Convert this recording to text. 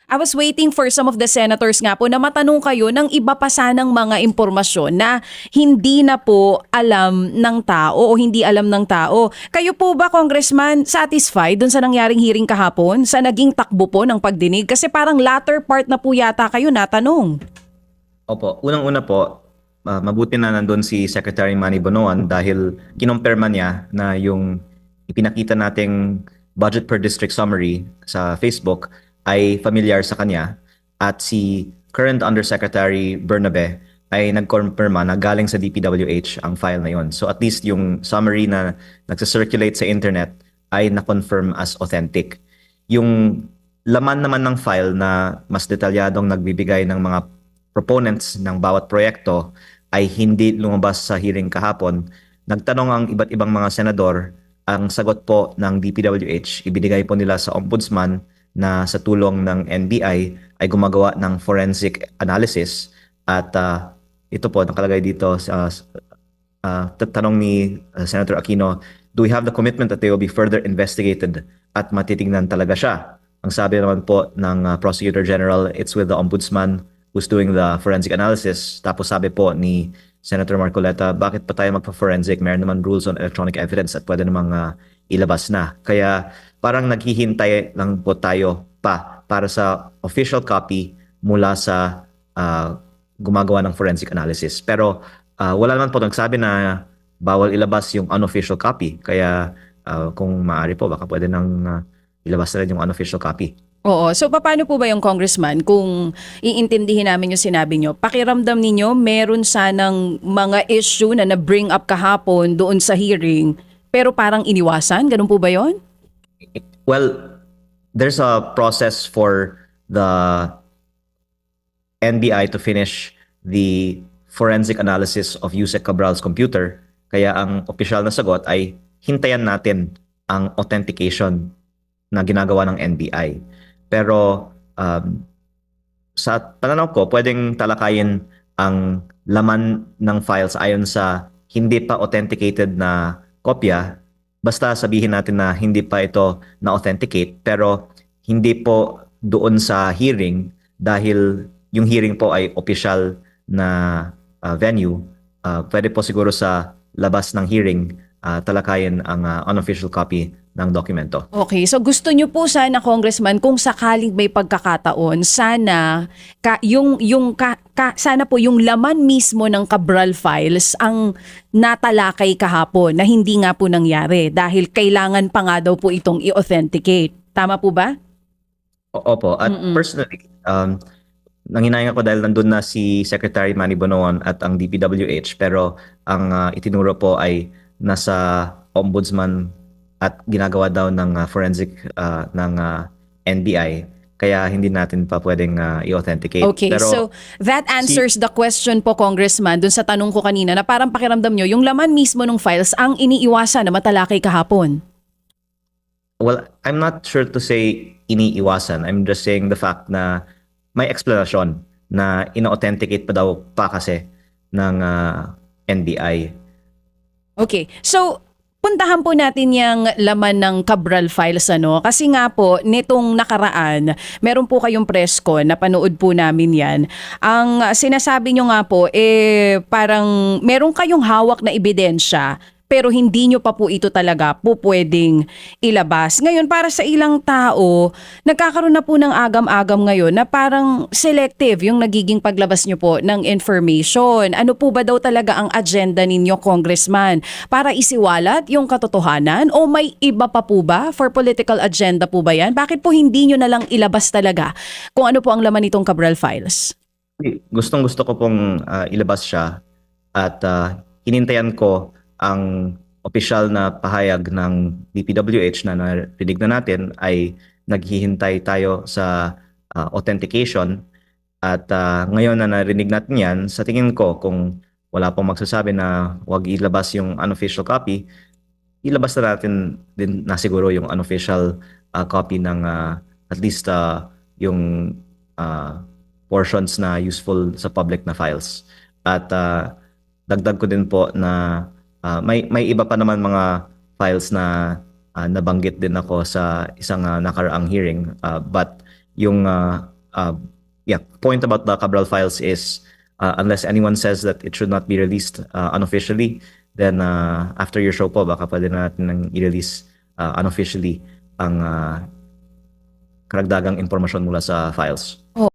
I was waiting for some of the senators nga po na matanong kayo ng iba pa sanang mga impormasyon na hindi na po alam ng tao o hindi alam ng tao. Kayo po ba, Congressman, satisfied dun sa nangyaring hearing kahapon, sa naging takbo po ng pagdinig? Kasi parang latter part na po yata kayo natanong. Opo, unang-una po, mabuti na nandun si Secretary Manny Bonoan dahil kinumpirma niya na yung ipinakita nating budget per district summary sa Facebook ay familiar sa kanya at si current Undersecretary Bernabe ay nagkonfirma na galing sa DPWH ang file na yon. So at least yung summary na nagsa-circulate sa internet ay na-confirm as authentic. Yung laman naman ng file na mas detalyadong nagbibigay ng mga proponents ng bawat proyekto ay hindi lumabas sa hearing kahapon. Nagtanong ang iba't ibang mga senador, ang sagot po ng DPWH, ibinigay po nila sa ombudsman na sa tulong ng NBI ay gumagawa ng forensic analysis at ito po nakalagay dito sa tanong ni Senator Aquino, do we have the commitment that they will be further investigated at matitignan talaga siya? Ang sabi naman po ng Prosecutor General, it's with the ombudsman who's doing the forensic analysis. Tapos sabi po ni Senator Marcoleta, bakit pa tayo magpa-forensic? Meron naman rules on electronic evidence at pwede namang ilabas na. Kaya parang naghihintay lang po tayo para sa official copy mula sa gumagawa ng forensic analysis. Pero wala naman po nagsabi na bawal ilabas yung unofficial copy. Kaya kung maaari po, baka pwede nang ilabas na rin yung unofficial copy. Oo. So paano po ba yung Congressman kung iintindihin namin yung sinabi nyo? Pakiramdam ninyo meron sanang mga issue na na-bring up kahapon doon sa hearing pero parang iniwasan? Ganun po ba yon? Well, there's a process for the NBI to finish the forensic analysis of Yusek Cabral's computer. Kaya ang opisyal na sagot ay hintayan natin ang authentication na ginagawa ng NBI. Pero sa pananaw ko, pwedeng talakayin ang laman ng files ayon sa hindi pa authenticated na kopya. Basta sabihin natin na hindi pa ito na-authenticate pero hindi po doon sa hearing dahil yung hearing po ay official na venue. Pwede po siguro sa labas ng hearing talakayin ang unofficial copy ng dokumento. Okay, so gusto nyo po sana, Congressman, kung sakaling may pagkakataon, sana sana po yung laman mismo ng Cabral files ang natalakay kahapon na hindi nga po nangyari dahil kailangan pa nga daw po itong i-authenticate. Tama po ba? Opo. At personally, nanginayang ako dahil nandun na si Secretary Manny Bonoan at ang DPWH pero ang itinuro po ay nasa ombudsman at ginagawa daw ng forensic ng NBI kaya hindi natin pa pwedeng i-authenticate. Okay, pero so that answers the question po, Congressman, dun sa tanong ko kanina na parang pakiramdam nyo yung laman mismo ng files ang iniiwasan na matalakay kahapon. Well, I'm not sure to say iniiwasan. I'm just saying the fact na may explanation na ina-authenticate pa daw pa kasi ng NBI. Okay, so puntahan po natin yung laman ng Cabral files kasi nga po nitong nakaraan meron po kayong press con, napanood po namin yan. Ang sinasabi nyo nga po parang meron kayong hawak na ebidensya pero hindi nyo pa po ito talaga po pwedeng ilabas. Ngayon, para sa ilang tao, nagkakaroon na po ng agam-agam ngayon na parang selective yung nagiging paglabas nyo po ng information. Ano po ba daw talaga ang agenda ninyo, Congressman? Para isiwalat yung katotohanan o may iba pa po ba? For political agenda po ba yan? Bakit po hindi nyo na lang ilabas talaga kung ano po ang laman nitong Cabral files? Gustong-gusto ko pong ilabas siya at hinintayan ko ang opisyal na pahayag ng DPWH na narinig na natin ay naghihintay tayo sa authentication at ngayon na narinig natin yan, sa tingin ko kung wala pong magsasabi na huwag ilabas yung unofficial copy, ilabas na natin din na siguro yung unofficial copy ng at least yung portions na useful sa public na files. At dagdag ko din po na may iba pa naman mga files na nabanggit din ako sa isang nakaraang hearing but yung point about the Cabral files is unless anyone says that it should not be released unofficially, then after your show po, baka pwede na natin nang i-release unofficially ang karagdagang impormasyon mula sa files.